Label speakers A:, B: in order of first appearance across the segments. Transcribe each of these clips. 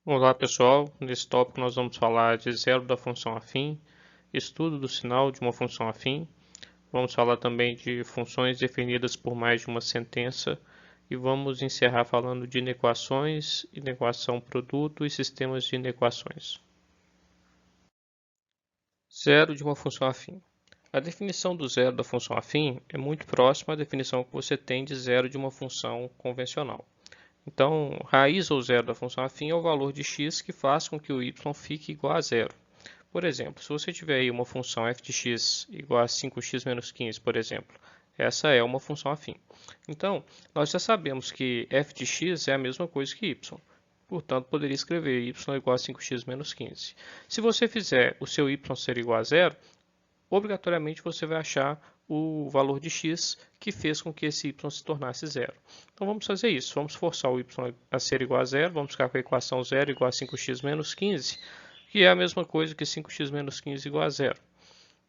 A: Olá pessoal, nesse tópico nós vamos falar de zero da função afim, estudo do sinal de uma função afim, vamos falar também de funções definidas por mais de uma sentença e vamos encerrar falando de inequações, inequação produto e sistemas de inequações. Zero de uma função afim. A definição do zero da função afim é muito próxima à definição que você tem de zero de uma função convencional. Então, raiz ou zero da função afim é o valor de x que faz com que o y fique igual a zero. Por exemplo, se você tiver aí uma função f de x igual a 5x menos 15, por exemplo, essa é uma função afim. Então, nós já sabemos que f de x é a mesma coisa que y. Portanto, poderia escrever y igual a 5x menos 15. Se você fizer o seu y ser igual a zero, obrigatoriamente você vai achar o valor de x que fez com que esse y se tornasse zero. Então vamos fazer isso, vamos forçar o y a ser igual a zero, vamos ficar com a equação zero igual a 5x menos 15, que é a mesma coisa que 5x menos 15 igual a zero.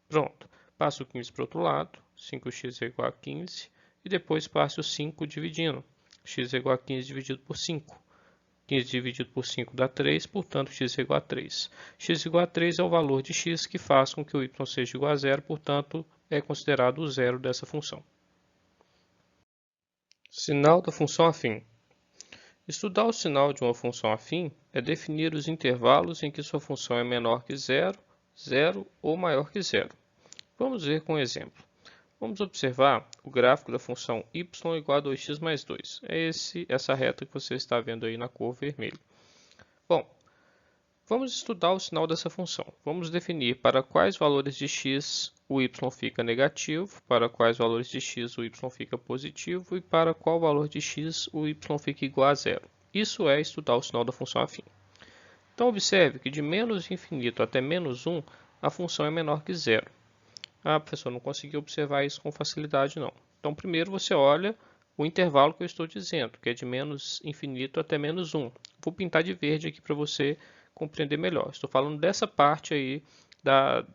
A: Pronto, passo o 15 para o outro lado, 5x é igual a 15, e depois passo o 5 dividindo, x é igual a 15 dividido por 5. 15 dividido por 5 dá 3, portanto x é igual a 3. X igual a 3 é o valor de x que faz com que o y seja igual a zero, portanto é considerado o zero dessa função. Sinal da função afim. Estudar o sinal de uma função afim é definir os intervalos em que sua função é menor que zero, zero ou maior que zero. Vamos ver com um exemplo. Vamos observar o gráfico da função y igual a 2x mais 2. É essa reta que você está vendo aí na cor vermelha. Bom, vamos estudar o sinal dessa função. Vamos definir para quais valores de x o y fica negativo, para quais valores de x o y fica positivo e para qual valor de x o y fica igual a zero. Isso é estudar o sinal da função afim. Então, observe que de menos infinito até menos 1, a função é menor que zero. Ah, professor, não consegui observar isso com facilidade, não. Então, primeiro você olha o intervalo que eu estou dizendo, que é de menos infinito até menos 1. Vou pintar de verde aqui para você compreender melhor. Estou falando dessa parte aí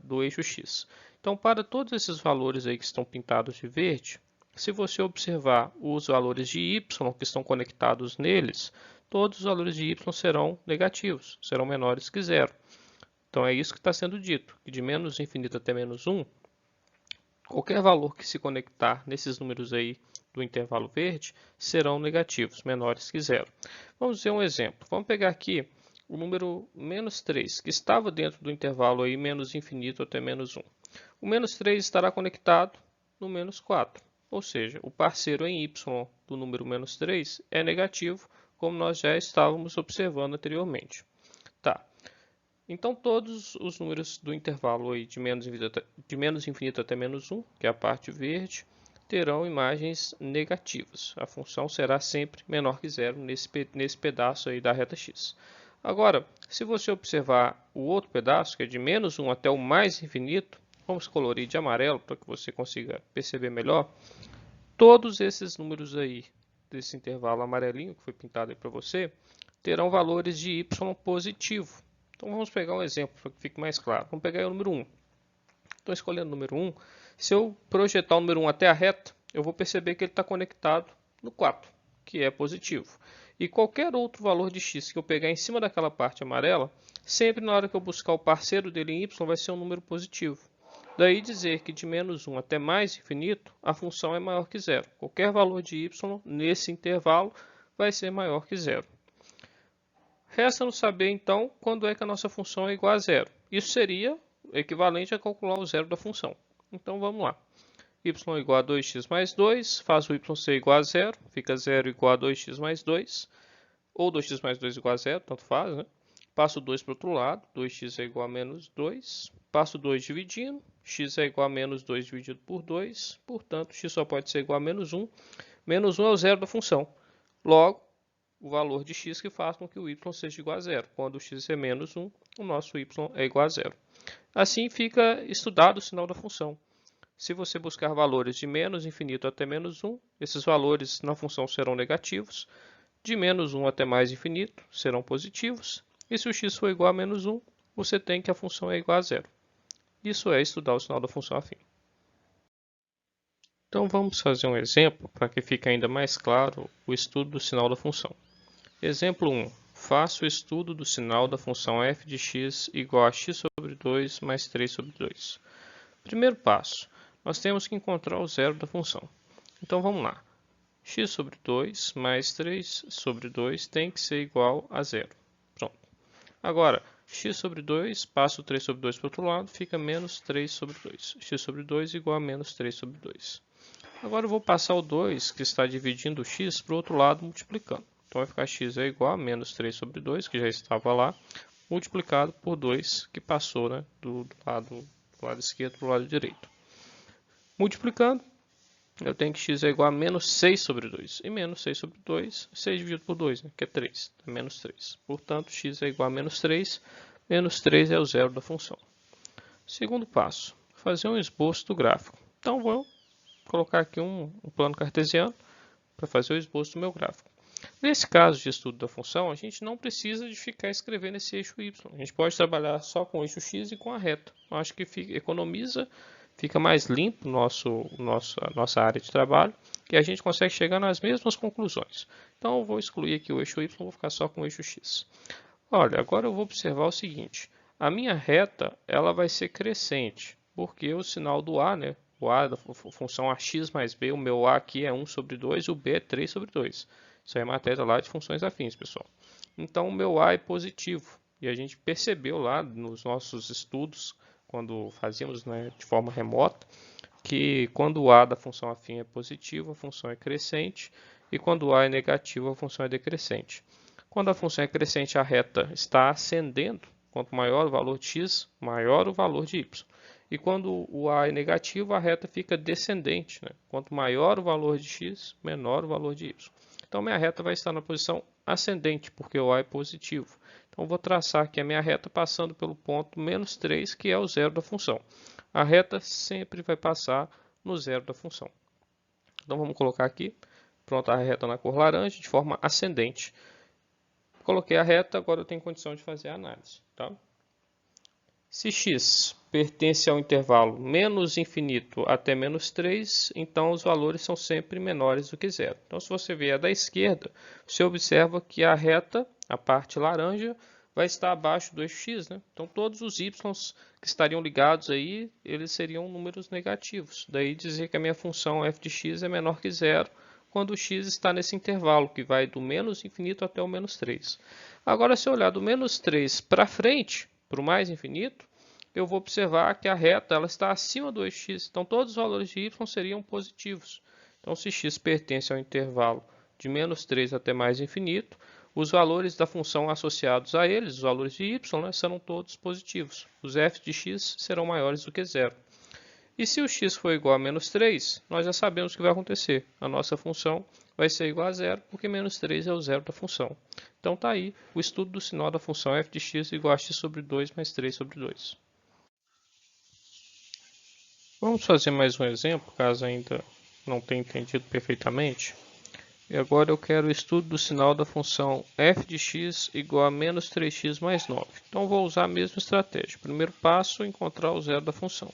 A: do eixo x. Então, para todos esses valores aí que estão pintados de verde, se você observar os valores de y que estão conectados neles, todos os valores de y serão negativos, serão menores que zero. Então, é isso que está sendo dito, que de menos infinito até menos 1, qualquer valor que se conectar nesses números aí do intervalo verde serão negativos, menores que zero. Vamos ver um exemplo. Vamos pegar aqui o número menos 3, que estava dentro do intervalo aí menos infinito até menos 1. O menos 3 estará conectado no menos 4, ou seja, o parceiro em y do número menos 3 é negativo, como nós já estávamos observando anteriormente. Tá. Então, todos os números do intervalo aí de menos infinito até menos 1, que é a parte verde, terão imagens negativas. A função será sempre menor que zero nesse pedaço aí da reta x. Agora, se você observar o outro pedaço, que é de menos 1 até o mais infinito, vamos colorir de amarelo para que você consiga perceber melhor, todos esses números aí desse intervalo amarelinho que foi pintado aí para você, terão valores de y positivo. Então vamos pegar um exemplo para que fique mais claro. Vamos pegar o número 1. Estou escolhendo o número 1. Se eu projetar o número 1 até a reta, eu vou perceber que ele está conectado no 4, que é positivo. E qualquer outro valor de x que eu pegar em cima daquela parte amarela, sempre na hora que eu buscar o parceiro dele em y, vai ser um número positivo. Daí dizer que de menos 1 até mais infinito, a função é maior que zero. Qualquer valor de y nesse intervalo vai ser maior que zero. Resta-nos saber, então, quando é que a nossa função é igual a zero. Isso seria equivalente a calcular o zero da função. Então, vamos lá. Y igual a 2x mais 2, faz o y ser igual a zero, fica 0 igual a 2x mais 2, ou 2x mais 2 igual a zero, tanto faz, né? Passo o 2 para o outro lado, 2x é igual a menos 2, passo o 2 dividindo, x é igual a menos 2 dividido por 2, portanto, x só pode ser igual a menos 1. Menos 1 é o zero da função. Logo, o valor de x que faz com que o y seja igual a zero. Quando o x é menos 1, o nosso y é igual a zero. Assim fica estudado o sinal da função. Se você buscar valores de menos infinito até menos 1, esses valores na função serão negativos. De menos 1 até mais infinito serão positivos. E se o x for igual a menos 1, você tem que a função é igual a zero. Isso é estudar o sinal da função afim. Então vamos fazer um exemplo para que fique ainda mais claro o estudo do sinal da função. Exemplo 1. Faço o estudo do sinal da função f de x igual a x sobre 2 mais 3 sobre 2. Primeiro passo, nós temos que encontrar o zero da função. Então vamos lá. X sobre 2 mais 3 sobre 2 tem que ser igual a zero. Pronto. Agora, x sobre 2, passo 3 sobre 2 para o outro lado, fica menos 3 sobre 2. X sobre 2 igual a menos 3 sobre 2. Agora eu vou passar o 2, que está dividindo o x, para o outro lado, multiplicando. Então vai ficar x é igual a menos 3 sobre 2, que já estava lá, multiplicado por 2, que passou, né, do lado esquerdo para o lado direito. Multiplicando, eu tenho que x é igual a menos 6 sobre 2. E menos 6 sobre 2, 6 dividido por 2, né, que é 3. É menos 3. Portanto, x é igual a menos 3. Menos 3 é o zero da função. Segundo passo, fazer um esboço do gráfico. Então, vou colocar aqui um plano cartesiano para fazer o esboço do meu gráfico. Nesse caso de estudo da função, a gente não precisa de ficar escrevendo esse eixo y. A gente pode trabalhar só com o eixo x e com a reta. Eu acho que economiza, fica mais limpo nossa área de trabalho e a gente consegue chegar nas mesmas conclusões. Então, eu vou excluir aqui o eixo y, vou ficar só com o eixo x. Olha, agora eu vou observar o seguinte. A minha reta ela vai ser crescente, porque o sinal do a, né? O a da função ax mais b, o meu a aqui é 1 sobre 2, o b é 3 sobre 2. Isso aí é matéria lá de funções afins, pessoal. Então, o meu a é positivo. E a gente percebeu lá nos nossos estudos, quando fazíamos, né, de forma remota, que quando o a da função afim é positivo, a função é crescente. E quando o a é negativo, a função é decrescente. Quando a função é crescente, a reta está ascendendo. Quanto maior o valor de x, maior o valor de y. E quando o a é negativo, a reta fica descendente, né? Quanto maior o valor de x, menor o valor de y. Então, minha reta vai estar na posição ascendente, porque o a é positivo. Então, vou traçar aqui a minha reta passando pelo ponto menos 3, que é o zero da função. A reta sempre vai passar no zero da função. Então, vamos colocar aqui, pronto, a reta na cor laranja, de forma ascendente. Coloquei a reta, agora eu tenho condição de fazer a análise. Tá? Se x pertence ao intervalo menos infinito até menos 3, então os valores são sempre menores do que zero. Então, se você vier da esquerda, você observa que a reta, a parte laranja, vai estar abaixo do eixo x. Né? Então, todos os y que estariam ligados aí, eles seriam números negativos. Daí dizer que a minha função f de x é menor que zero, quando o x está nesse intervalo, que vai do menos infinito até o menos 3. Agora, se eu olhar do menos 3 para frente, para o mais infinito, eu vou observar que a reta ela está acima do eixo x. Então, todos os valores de y seriam positivos. Então, se x pertence ao intervalo de menos 3 até mais infinito, os valores da função associados a eles, os valores de y, né, serão todos positivos. Os f de x serão maiores do que zero. E se o x for igual a menos 3, nós já sabemos o que vai acontecer. A nossa função vai ser igual a zero, porque menos 3 é o zero da função. Então, está aí o estudo do sinal da função f de x igual a x sobre 2 mais 3 sobre 2. Vamos fazer mais um exemplo, caso ainda não tenha entendido perfeitamente. E agora eu quero o estudo do sinal da função f de x igual a menos 3x mais 9. Então, vou usar a mesma estratégia. Primeiro passo, encontrar o zero da função.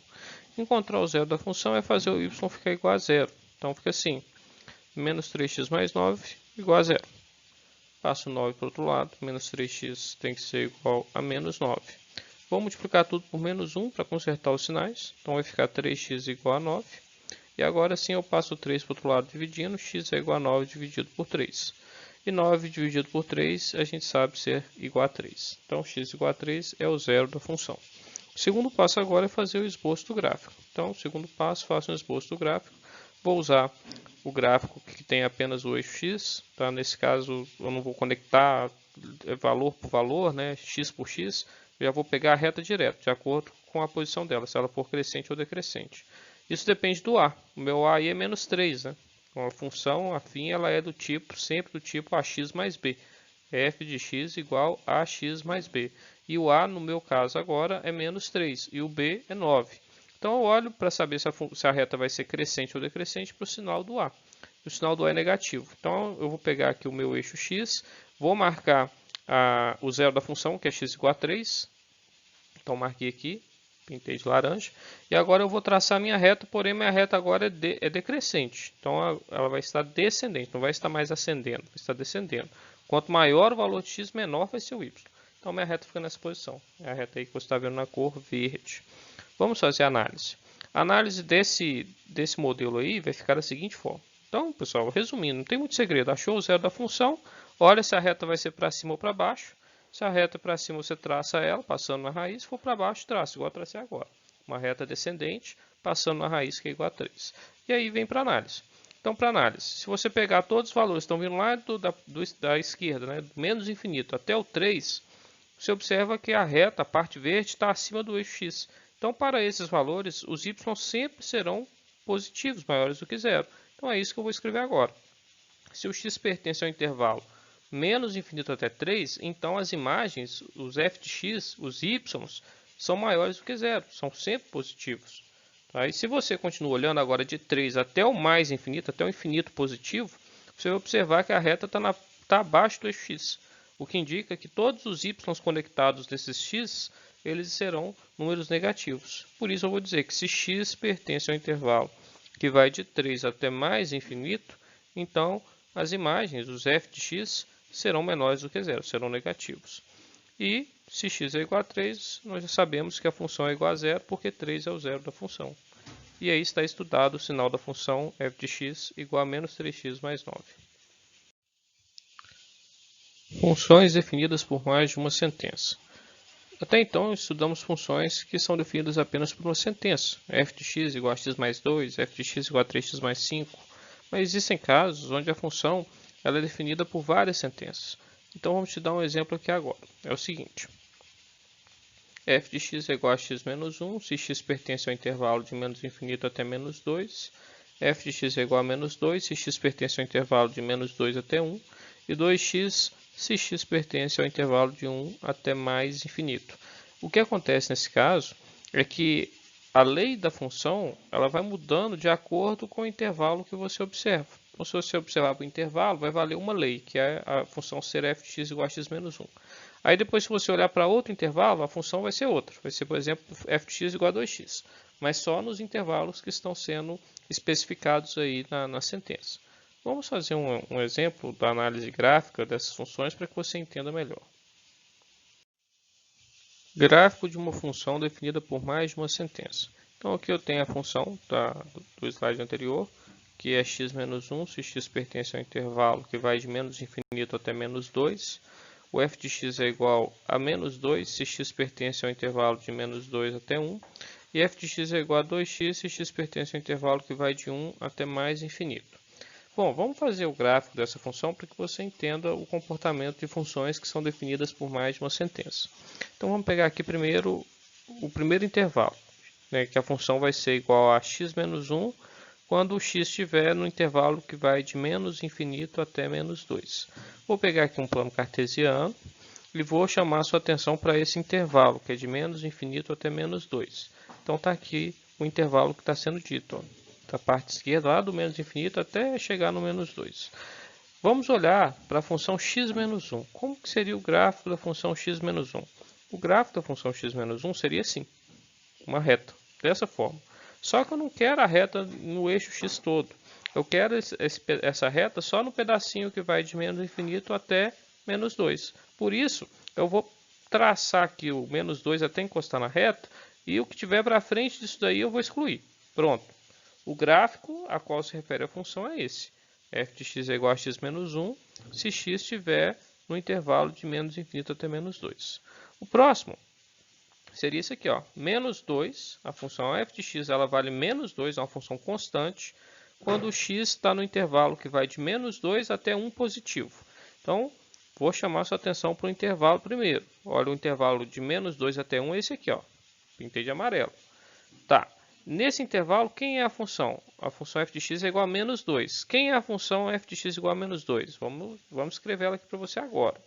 A: Encontrar o zero da função é fazer o y ficar igual a zero. Então, fica assim, menos 3x mais 9 igual a zero. Passo 9 para o outro lado, menos 3x tem que ser igual a menos 9. Vou multiplicar tudo por menos 1 para consertar os sinais. Então, vai ficar 3x igual a 9. E agora sim eu passo 3 para o outro lado dividindo. X é igual a 9 dividido por 3. E 9 dividido por 3 a gente sabe ser igual a 3. Então, x igual a 3 é o zero da função. O segundo passo agora é fazer o esboço do gráfico. Então, segundo passo, faço um esboço do gráfico. Vou usar o gráfico que tem apenas o eixo x. Tá? Nesse caso, eu não vou conectar valor por valor, né? X por x. Eu já vou pegar a reta direto, de acordo com a posição dela, se ela for crescente ou decrescente. Isso depende do a. O meu a aí é menos 3. Né? Então, a função afim ela é do tipo, sempre do tipo ax mais b. F de x igual a x mais b. E o a, no meu caso agora, é menos 3. E o b é 9. Então, eu olho para saber se a reta vai ser crescente ou decrescente para o sinal do a. O sinal do a é negativo. Então, eu vou pegar aqui o meu eixo x, vou marcar o zero da função, que é x igual a 3. Então, marquei aqui, pintei de laranja. E agora eu vou traçar a minha reta, porém minha reta agora é decrescente. Então, ela vai estar descendente, não vai estar mais ascendendo, vai estar descendendo. Quanto maior o valor de x, menor vai ser o y. Então, minha reta fica nessa posição. É a reta aí que você está vendo na cor verde. Vamos fazer a análise. A análise desse modelo aí vai ficar da seguinte forma. Então, pessoal, resumindo, não tem muito segredo. Achou o zero da função, olha se a reta vai ser para cima ou para baixo. Se a reta é para cima, você traça ela, passando na raiz. Se for para baixo, traça, igual eu tracei agora. Uma reta descendente, passando na raiz, que é igual a 3. E aí vem para análise. Então, para análise, se você pegar todos os valores que estão vindo lá da esquerda, né, do menos infinito até o 3, você observa que a reta, a parte verde, está acima do eixo x. Então, para esses valores, os y sempre serão positivos, maiores do que zero. Então, é isso que eu vou escrever agora. Se o x pertence ao intervalo menos infinito até 3, então as imagens, os f de x, os y, são maiores do que zero, são sempre positivos. Tá? E se você continua olhando agora de 3 até o mais infinito, até o infinito positivo, você vai observar que a reta está abaixo do eixo x, o que indica que todos os y conectados desses x, eles serão números negativos. Por isso eu vou dizer que se x pertence ao intervalo que vai de 3 até mais infinito, então as imagens, os f de x, serão menores do que zero, serão negativos. E se x é igual a 3, nós já sabemos que a função é igual a zero, porque 3 é o zero da função. E aí está estudado o sinal da função f de x igual a menos 3x mais 9. Funções definidas por mais de uma sentença. Até então, estudamos funções que são definidas apenas por uma sentença. F de x igual a x mais 2, f de x igual a 3x mais 5. Mas existem casos onde a função ela é definida por várias sentenças. Então, vamos te dar um exemplo aqui agora. É o seguinte. F de x é igual a x menos 1, se x pertence ao intervalo de menos infinito até menos 2. F de x é igual a menos 2, se x pertence ao intervalo de menos 2 até 1. E 2x se x pertence ao intervalo de 1 até mais infinito. O que acontece nesse caso é que a lei da função ela vai mudando de acordo com o intervalo que você observa. Então, se você observar para o intervalo, vai valer uma lei, que é a função ser f de x igual a x menos 1. Aí depois, se você olhar para outro intervalo, a função vai ser outra. Vai ser, por exemplo, f de x igual a 2x. Mas só nos intervalos que estão sendo especificados aí na sentença. Vamos fazer um exemplo da análise gráfica dessas funções para que você entenda melhor. Gráfico de uma função definida por mais de uma sentença. Então aqui eu tenho a função do slide anterior, que é x menos 1, se x pertence ao intervalo que vai de menos infinito até menos 2. O f de x é igual a menos 2, se x pertence ao intervalo de menos 2 até 1. E f de x é igual a 2x, se x pertence ao intervalo que vai de 1 até mais infinito. Bom, vamos fazer o gráfico dessa função para que você entenda o comportamento de funções que são definidas por mais de uma sentença. Então vamos pegar aqui primeiro o primeiro intervalo, né, que a função vai ser igual a x menos 1 quando o x estiver no intervalo que vai de menos infinito até menos 2. Vou pegar aqui um plano cartesiano e vou chamar a sua atenção para esse intervalo, que é de menos infinito até menos 2. Então está aqui o intervalo que está sendo dito, ó. Da parte esquerda, lá do menos infinito até chegar no menos 2. Vamos olhar para a função x menos 1. Como que seria o gráfico da função x menos 1? O gráfico da função x menos 1 seria assim, uma reta, dessa forma. Só que eu não quero a reta no eixo x todo. Eu quero essa reta só no pedacinho que vai de menos infinito até menos 2. Por isso, eu vou traçar aqui o menos 2 até encostar na reta, e o que tiver para frente disso daí eu vou excluir. Pronto. O gráfico a qual se refere a função é esse. f de x é igual a x menos 1, se x estiver no intervalo de menos infinito até menos 2. O próximo seria isso aqui, ó, menos 2, a função f de x ela vale menos 2, é uma função constante, quando o x está no intervalo que vai de menos 2 até 1 positivo. Então, vou chamar sua atenção para o intervalo primeiro. Olha, o intervalo de menos 2 até 1 é esse aqui, ó, pintei de amarelo. Tá. Nesse intervalo, quem é a função? A função f de x é igual a menos 2. Quem é a função f de x igual a menos 2? Vamos escrever ela aqui para você agora.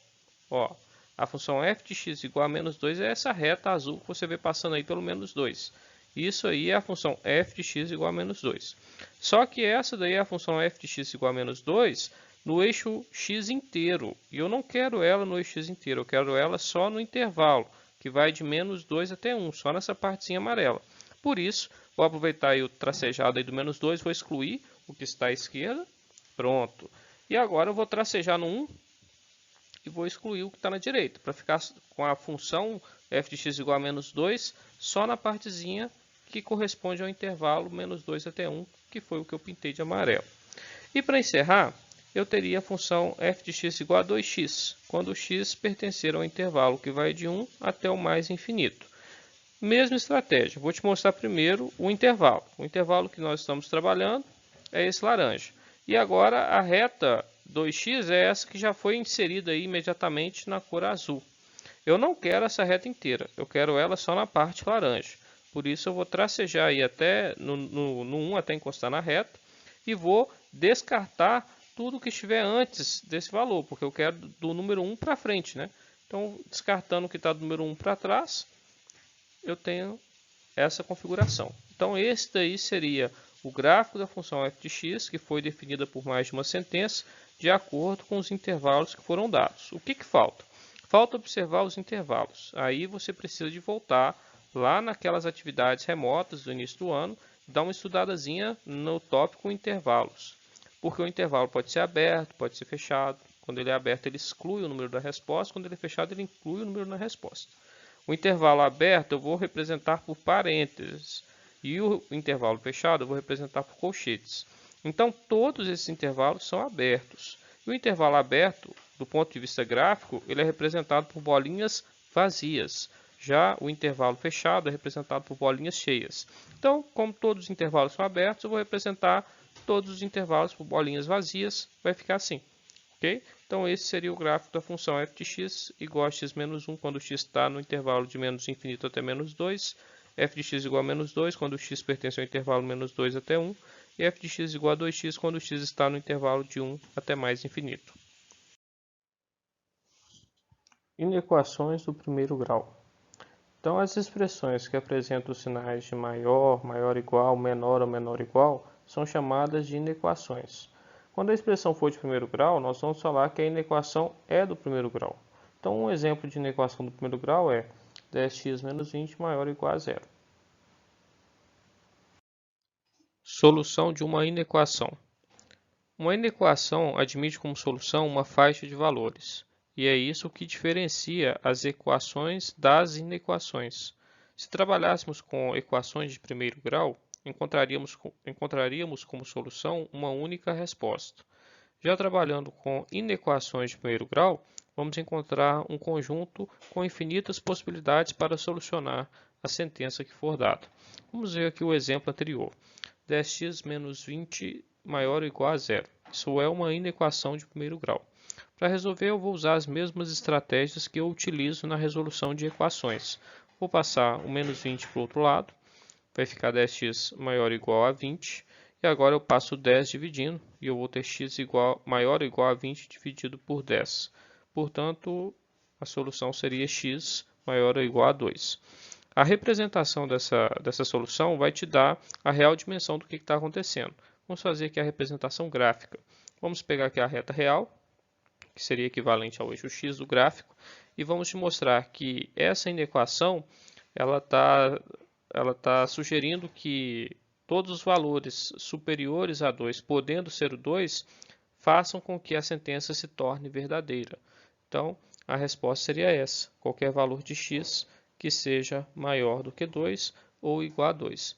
A: Ó, a função f de x igual a menos 2 é essa reta azul que você vê passando aí pelo menos 2. Isso aí é a função f de x igual a menos 2. Só que essa daí é a função f de x igual a menos 2 no eixo x inteiro. E eu não quero ela no eixo x inteiro, eu quero ela só no intervalo, que vai de menos 2 até 1, só nessa partezinha amarela. Por isso, vou aproveitar aí o tracejado aí do menos 2, vou excluir o que está à esquerda. Pronto. E agora eu vou tracejar no 1 e vou excluir o que está na direita, para ficar com a função f de x igual a menos 2 só na partezinha que corresponde ao intervalo menos 2 até 1, que foi o que eu pintei de amarelo. E para encerrar, eu teria a função f de x igual a 2x, quando o x pertencer ao intervalo que vai de 1 até o mais infinito. Mesma estratégia, vou te mostrar primeiro o intervalo. O intervalo que nós estamos trabalhando é esse laranja. E agora a reta 2x é essa que já foi inserida aí imediatamente na cor azul. Eu não quero essa reta inteira, eu quero ela só na parte laranja. Por isso eu vou tracejar aí até no 1 até encostar na reta e vou descartar tudo que estiver antes desse valor, porque eu quero do número 1 para frente, né? Então, descartando o que está do número 1 para trás, eu tenho essa configuração. Então, esse daí seria o gráfico da função f de x, que foi definida por mais de uma sentença, de acordo com os intervalos que foram dados. O que falta? Falta observar os intervalos. Aí você precisa de voltar lá naquelas atividades remotas do início do ano, dar uma estudadazinha no tópico intervalos. Porque o intervalo pode ser aberto, pode ser fechado. Quando ele é aberto, ele exclui o número da resposta. Quando ele é fechado, ele inclui o número na resposta. O intervalo aberto eu vou representar por parênteses. E o intervalo fechado eu vou representar por colchetes. Então, todos esses intervalos são abertos. E o intervalo aberto, do ponto de vista gráfico, ele é representado por bolinhas vazias. Já o intervalo fechado é representado por bolinhas cheias. Então, como todos os intervalos são abertos, eu vou representar todos os intervalos por bolinhas vazias. Vai ficar assim. Okay? Então, esse seria o gráfico da função f de x igual a x menos 1 quando x está no intervalo de menos infinito até menos 2. F de x igual a menos 2 quando x pertence ao intervalo menos 2 até 1. E f de x igual a 2x quando x está no intervalo de 1 até mais infinito. Inequações do primeiro grau. Então, as expressões que apresentam os sinais de maior, maior igual, menor ou menor igual, são chamadas de inequações. Quando a expressão for de primeiro grau, nós vamos falar que a inequação é do primeiro grau. Então, um exemplo de inequação do primeiro grau é 10x menos 20 maior ou igual a zero. Solução de uma inequação. Uma inequação admite como solução uma faixa de valores. E é isso que diferencia as equações das inequações. Se trabalhássemos com equações de primeiro grau, encontraríamos como solução uma única resposta. Já trabalhando com inequações de primeiro grau, vamos encontrar um conjunto com infinitas possibilidades para solucionar a sentença que for dada. Vamos ver aqui o exemplo anterior. 10x menos 20 maior ou igual a zero. Isso é uma inequação de primeiro grau. Para resolver, eu vou usar as mesmas estratégias que eu utilizo na resolução de equações. Vou passar o menos 20 para o outro lado, vai ficar 10x maior ou igual a 20. E agora eu passo 10 dividindo, e eu vou ter x maior ou igual a 20 dividido por 10. Portanto, a solução seria x maior ou igual a 2. A representação dessa solução vai te dar a real dimensão do que está acontecendo. Vamos fazer aqui a representação gráfica. Vamos pegar aqui a reta real, que seria equivalente ao eixo x do gráfico, e vamos te mostrar que essa inequação ela tá sugerindo que todos os valores superiores a 2, podendo ser o 2, façam com que a sentença se torne verdadeira. Então, a resposta seria essa: qualquer valor de x que seja maior do que 2 ou igual a 2.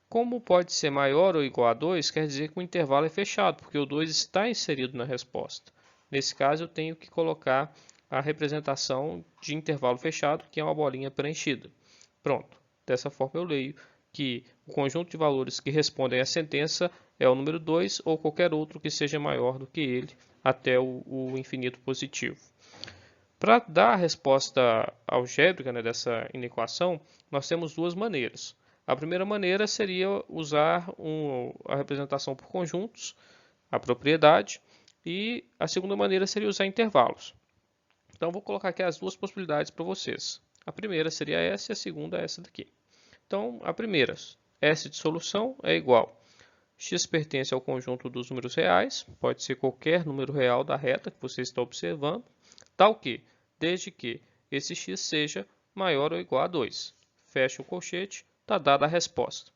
A: Como pode ser maior ou igual a 2, quer dizer que o intervalo é fechado, porque o 2 está inserido na resposta. Nesse caso, eu tenho que colocar a representação de intervalo fechado, que é uma bolinha preenchida. Pronto. Dessa forma, eu leio que o conjunto de valores que respondem à sentença é o número 2 ou qualquer outro que seja maior do que ele, até o infinito positivo. Para dar a resposta algébrica, né, dessa inequação, nós temos duas maneiras. A primeira maneira seria usar a representação por conjuntos, a propriedade, e a segunda maneira seria usar intervalos. Então, vou colocar aqui as duas possibilidades para vocês. A primeira seria essa e a segunda é essa daqui. Então, a primeira, S de solução é igual. X pertence ao conjunto dos números reais, pode ser qualquer número real da reta que você está observando, tal que, desde que esse x seja maior ou igual a 2. Fecha o colchete, está dada a resposta.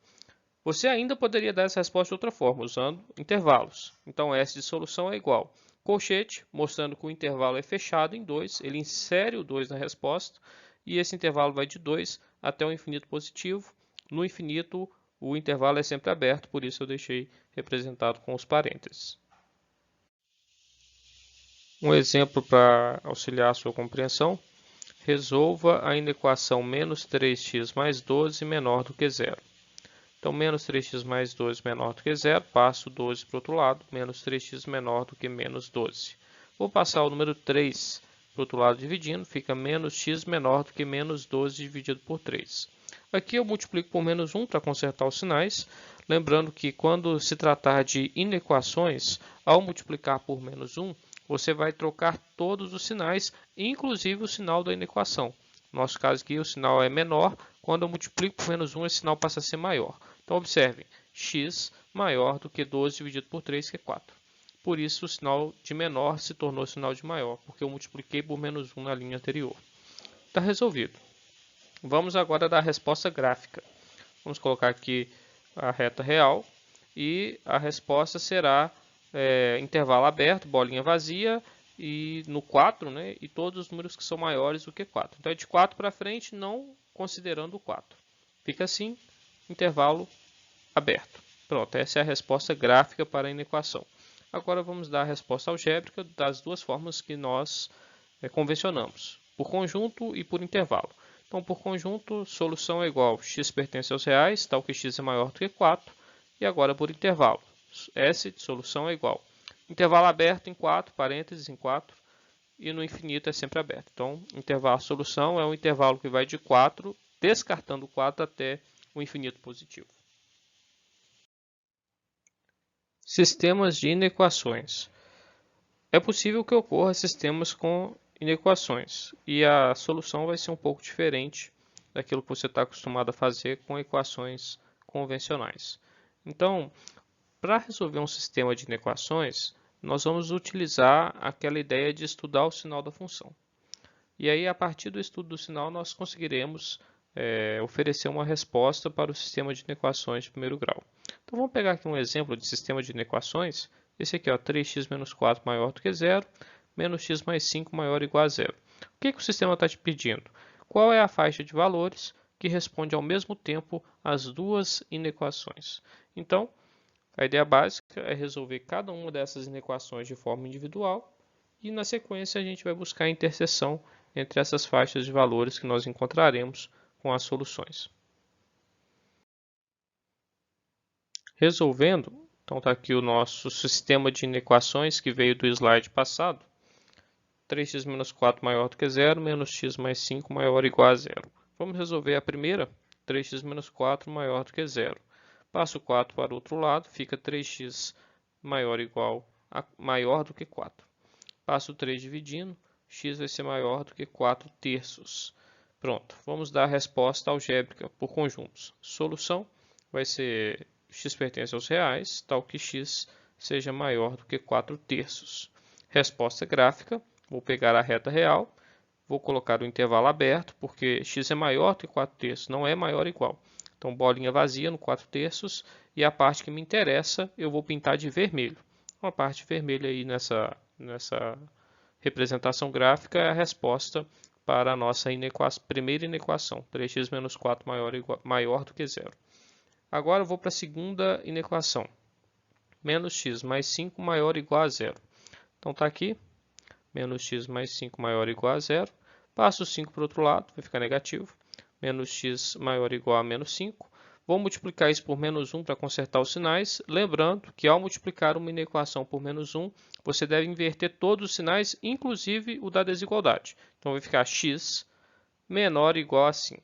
A: Você ainda poderia dar essa resposta de outra forma, usando intervalos. Então, S de solução é igual. colchete, mostrando que o intervalo é fechado em 2, ele insere o 2 na resposta, e esse intervalo vai de 2 até o infinito positivo. No infinito, o intervalo é sempre aberto, por isso eu deixei representado com os parênteses. Um exemplo para auxiliar a sua compreensão: resolva a inequação menos 3x mais 12 menor do que zero. Então, menos 3x mais 12 menor do que zero, passo 12 para o outro lado, menos 3x menor do que menos 12. Vou passar o número 3 para o outro lado dividindo, fica menos x menor do que menos 12 dividido por 3. Aqui eu multiplico por menos 1 para consertar os sinais, lembrando que quando se tratar de inequações, ao multiplicar por menos 1, você vai trocar todos os sinais, inclusive o sinal da inequação. No nosso caso aqui, o sinal é menor, quando eu multiplico por menos 1, esse sinal passa a ser maior. Então, observem, x maior do que 12 dividido por 3, que é 4. Por isso, o sinal de menor se tornou sinal de maior, porque eu multipliquei por menos 1 na linha anterior. Está resolvido. Vamos agora dar a resposta gráfica. Vamos colocar aqui a reta real e a resposta será intervalo aberto, bolinha vazia, e no 4, né, e todos os números que são maiores do que 4. Então, é de 4 para frente, não considerando o 4. Fica assim, intervalo aberto. Pronto, essa é a resposta gráfica para a inequação. Agora vamos dar a resposta algébrica das duas formas que nós convencionamos, por conjunto e por intervalo. Então, por conjunto, solução é igual a x pertence aos reais, tal que x é maior do que 4. E agora por intervalo, S de solução é igual. Intervalo aberto em 4, parênteses em 4, e no infinito é sempre aberto. Então, intervalo solução é um intervalo que vai de 4, descartando 4 até o infinito positivo. Sistemas de inequações. É possível que ocorra sistemas com inequações, e a solução vai ser um pouco diferente daquilo que você está acostumado a fazer com equações convencionais. Então, para resolver um sistema de inequações, nós vamos utilizar aquela ideia de estudar o sinal da função. E aí, a partir do estudo do sinal, nós conseguiremos oferecer uma resposta para o sistema de inequações de primeiro grau. Então, vamos pegar aqui um exemplo de sistema de inequações. Esse aqui, ó, 3x menos 4 maior do que zero, menos x mais 5 maior ou igual a zero. O que o sistema está te pedindo? Qual é a faixa de valores que responde ao mesmo tempo às duas inequações? Então, a ideia básica é resolver cada uma dessas inequações de forma individual e, na sequência, a gente vai buscar a interseção entre essas faixas de valores que nós encontraremos com as soluções. Resolvendo, então está aqui o nosso sistema de inequações que veio do slide passado. 3x menos 4 maior do que zero, menos x mais 5 maior ou igual a zero. Vamos resolver a primeira, 3x menos 4 maior do que zero. Passo 4 para o outro lado, fica 3x maior do que 4. Passo 3 dividindo, x vai ser maior do que 4 terços. Pronto, vamos dar a resposta algébrica por conjuntos. Solução vai ser x pertence aos reais, tal que x seja maior do que 4 terços. Resposta gráfica, vou pegar a reta real, vou colocar o intervalo aberto, porque x é maior do que 4 terços, não é maior ou igual. Então, bolinha vazia no 4 terços, e a parte que me interessa eu vou pintar de vermelho. Uma parte vermelha aí nessa representação gráfica é a resposta para a nossa primeira inequação, 3x menos 4 maior do que zero. Agora eu vou para a segunda inequação, menos x mais 5 maior ou igual a zero. Então está aqui, menos x mais 5 maior ou igual a zero. Passo o 5 para o outro lado, vai ficar negativo. Menos x maior ou igual a menos 5. Vou multiplicar isso por menos 1 para consertar os sinais. Lembrando que ao multiplicar uma inequação por menos 1, você deve inverter todos os sinais, inclusive o da desigualdade. Então vai ficar x menor ou igual a 5.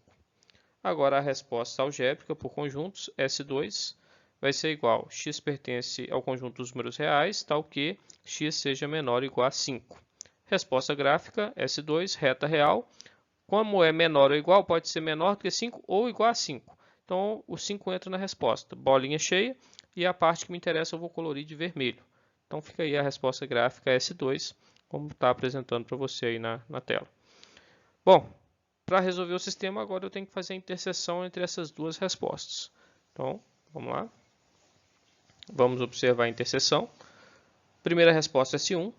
A: Agora a resposta algébrica por conjuntos, S2, vai ser igual a x pertence ao conjunto dos números reais, tal que x seja menor ou igual a 5. Resposta gráfica, S2, reta real. Como é menor ou igual, pode ser menor do que 5 ou igual a 5. Então, o 5 entra na resposta. Bolinha cheia, e a parte que me interessa eu vou colorir de vermelho. Então, fica aí a resposta gráfica S2, como está apresentando para você aí na tela. Bom, para resolver o sistema, agora eu tenho que fazer a interseção entre essas duas respostas. Então, vamos lá. Vamos observar a interseção. Primeira resposta é S1,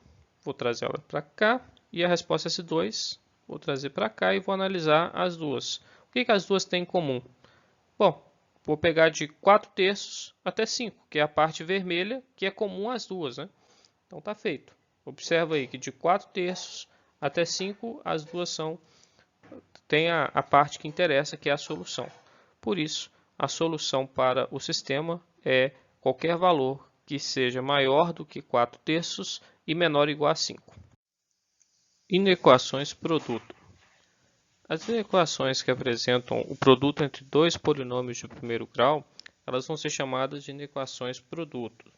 A: vou trazer ela para cá, e a resposta é S2, vou trazer para cá e vou analisar as duas. O que as duas têm em comum? Bom, vou pegar de 4/3 até 5, que é a parte vermelha, que é comum às duas, né? Então está feito. Observa aí que de 4/3 até 5, as duas têm a parte que interessa, que é a solução. Por isso, a solução para o sistema é qualquer valor que seja maior do que 4/3 e menor ou igual a 5. Inequações produto. As inequações que apresentam o produto entre dois polinômios de primeiro grau, elas vão ser chamadas de inequações produto.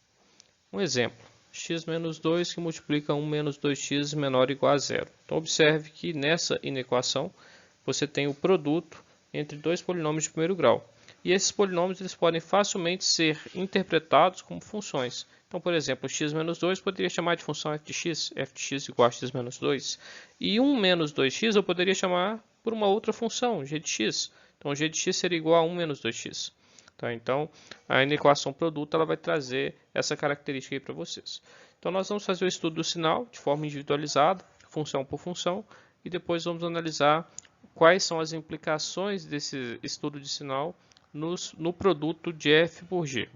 A: Um exemplo, x menos 2 que multiplica 1 menos 2x menor ou igual a 0. Então, observe que nessa inequação você tem o produto entre dois polinômios de primeiro grau. E esses polinômios eles podem facilmente ser interpretados como funções. Então, por exemplo, x menos 2 poderia chamar de função f de x igual a x menos 2. E 1 menos 2x eu poderia chamar por uma outra função, g de x. Então, g de x seria igual a 1 menos 2x. Tá? Então, a inequação produto ela vai trazer essa característica aí para vocês. Então, nós vamos fazer o estudo do sinal de forma individualizada, função por função, e depois vamos analisar quais são as implicações desse estudo de sinal no produto de f por g.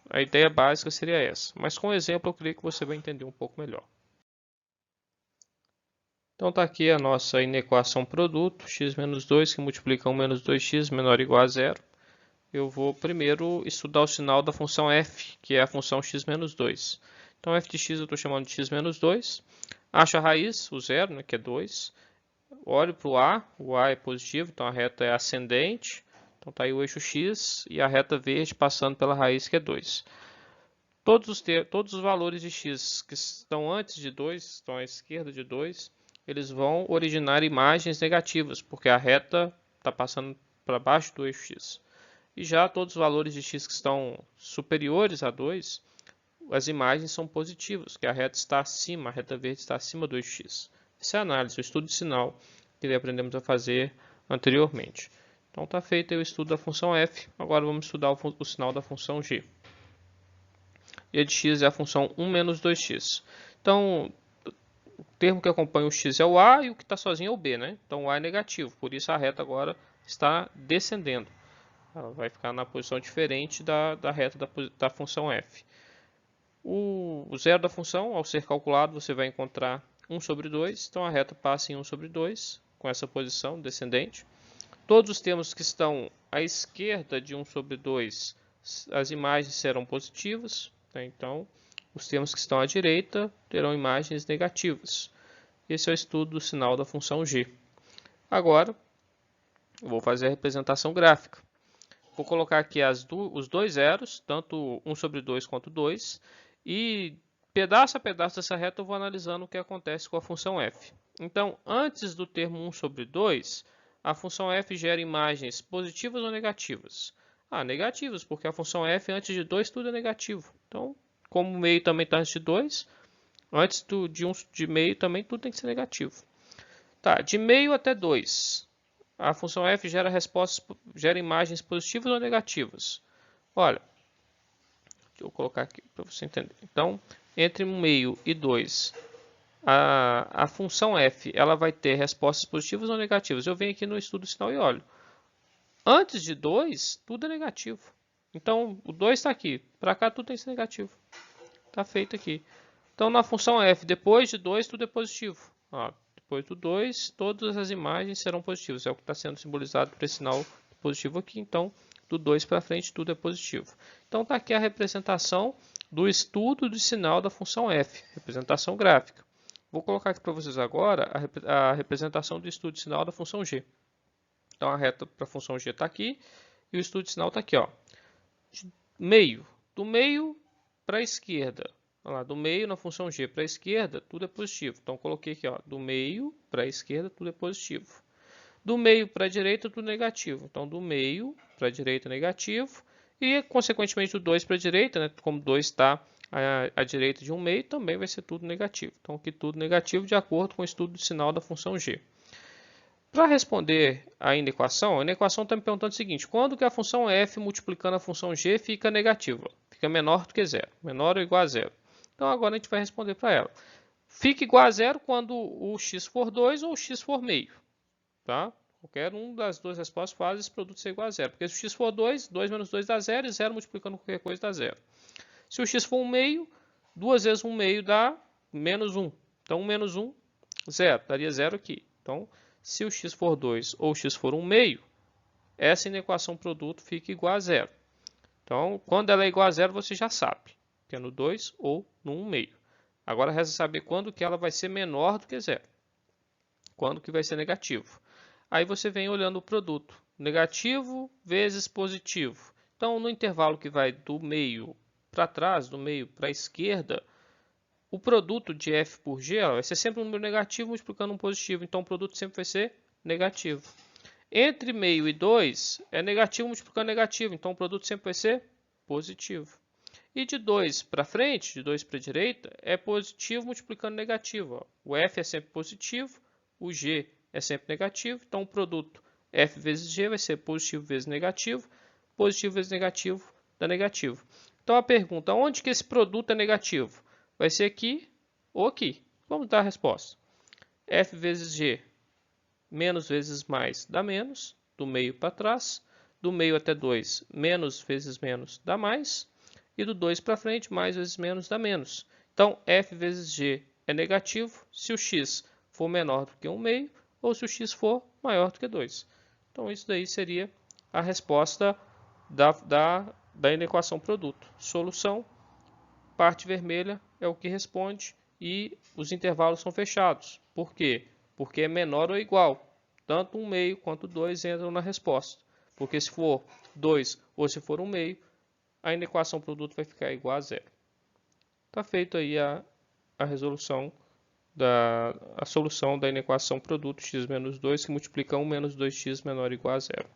A: A ideia básica seria essa, mas com o exemplo eu creio que você vai entender um pouco melhor. Então está aqui a nossa inequação produto, x menos 2 que multiplica 1 menos 2x menor ou igual a 0. Eu vou primeiro estudar o sinal da função f, que é a função x menos 2. Então f de x eu estou chamando de x menos 2. Acho a raiz, o zero, né, que é 2. Olho para o A é positivo, então a reta é ascendente. Então está aí o eixo x e a reta verde passando pela raiz, que é 2. Todos os valores de x que estão antes de 2, estão à esquerda de 2, eles vão originar imagens negativas, porque a reta está passando para baixo do eixo x. E já todos os valores de x que estão superiores a 2, as imagens são positivas, que a reta está acima, a reta verde está acima do eixo x. Essa é a análise, o estudo de sinal que aprendemos a fazer anteriormente. Então está feito o estudo da função f, agora vamos estudar o sinal da função g. E de x é a função 1 menos 2x. Então, o termo que acompanha o x é o a e o que está sozinho é o b, né? Então o a é negativo, por isso a reta agora está descendendo. Ela vai ficar na posição diferente da reta da função f. O zero da função, ao ser calculado, você vai encontrar 1 sobre 2. Então a reta passa em 1 sobre 2, com essa posição descendente. Todos os termos que estão à esquerda de 1 sobre 2, as imagens serão positivas. Então, os termos que estão à direita terão imagens negativas. Esse é o estudo do sinal da função g. Agora, eu vou fazer a representação gráfica. Vou colocar aqui os dois zeros, tanto 1 sobre 2 quanto 2, e pedaço a pedaço dessa reta eu vou analisando o que acontece com a função f. Então, antes do termo 1 sobre 2, a função f gera imagens positivas ou negativas? Negativas, porque a função f antes de 2 tudo é negativo. Então, como o meio também está antes de 2, antes de meio também tudo tem que ser negativo. Tá, de meio até 2. A função f gera imagens positivas ou negativas? Olha, deixa eu colocar aqui para você entender. Então, entre 1,5 e 2, a função f ela vai ter respostas positivas ou negativas. Eu venho aqui no estudo sinal e olho. Antes de 2, tudo é negativo. Então, o 2 está aqui. Para cá, tudo tem que ser negativo. Está feito aqui. Então, na função f, depois de 2, tudo é positivo. Depois do 2, todas as imagens serão positivas. É o que está sendo simbolizado por esse sinal positivo aqui. Então, do 2 para frente, tudo é positivo. Então, está aqui a representação do estudo de sinal da função f, representação gráfica. Vou colocar aqui para vocês agora a representação do estudo de sinal da função g. Então, a reta para a função g está aqui e o estudo de sinal está aqui. Do meio para a esquerda. Do meio na função g para a esquerda, tudo é positivo. Então, coloquei aqui, do meio para a esquerda, tudo é positivo. Do meio para a direita, tudo negativo. Então, do meio para a direita, negativo. E, consequentemente, do 2 para a direita, né? Como 2 está à direita de 1 meio, também vai ser tudo negativo. Então, aqui tudo negativo de acordo com o estudo de sinal da função g. Para responder a inequação está me perguntando o seguinte: quando que a função f multiplicando a função g fica negativa? Fica menor do que zero, menor ou igual a zero. Então agora a gente vai responder para ela. Fica igual a zero quando o x for 2 ou o x for meio. Tá? Qualquer uma das duas respostas faz esse produto ser igual a zero. Porque se o x for 2, 2 menos 2 dá zero, e 0 multiplicando qualquer coisa dá zero. Se o x for 1 meio, 2 vezes 1 meio dá menos 1. Então, 1 menos 1, 0. Daria 0 aqui. Então, se o x for 2 ou o x for 1 meio, essa inequação produto fica igual a zero. Então, quando ela é igual a zero, você já sabe, que é no 2 ou no 1 meio. Agora, resta saber quando que ela vai ser menor do que zero. Quando que vai ser negativo. Aí você vem olhando o produto. Negativo vezes positivo. Então, no intervalo que vai do meio para trás, do meio para a esquerda, o produto de f por g vai ser sempre um número negativo multiplicando um positivo. Então, o produto sempre vai ser negativo. Entre meio e 2 é negativo multiplicando negativo. Então, o produto sempre vai ser positivo. E de 2 para frente, de 2 para a direita, é positivo multiplicando negativo. O f é sempre positivo, o g é sempre negativo. Então, o produto f vezes g vai ser positivo vezes negativo negativo dá negativo. Então, a pergunta, onde que esse produto é negativo? Vai ser aqui ou aqui. Vamos dar a resposta. F vezes G, menos vezes mais dá menos, do meio para trás. Do meio até 2, menos vezes menos dá mais. E do 2 para frente, mais vezes menos dá menos. Então, F vezes G é negativo se o x for menor do que 1 meio ou se o x for maior do que 2. Então, isso daí seria a resposta da inequação produto. Solução, parte vermelha é o que responde e os intervalos são fechados. Por quê? Porque é menor ou igual. Tanto 1 meio quanto 2 entram na resposta. Porque se for 2 ou se for 1 meio, a inequação produto vai ficar igual a zero. Está feito aí a resolução a solução da inequação produto x menos 2 que multiplica 1 menos 2x menor ou igual a zero.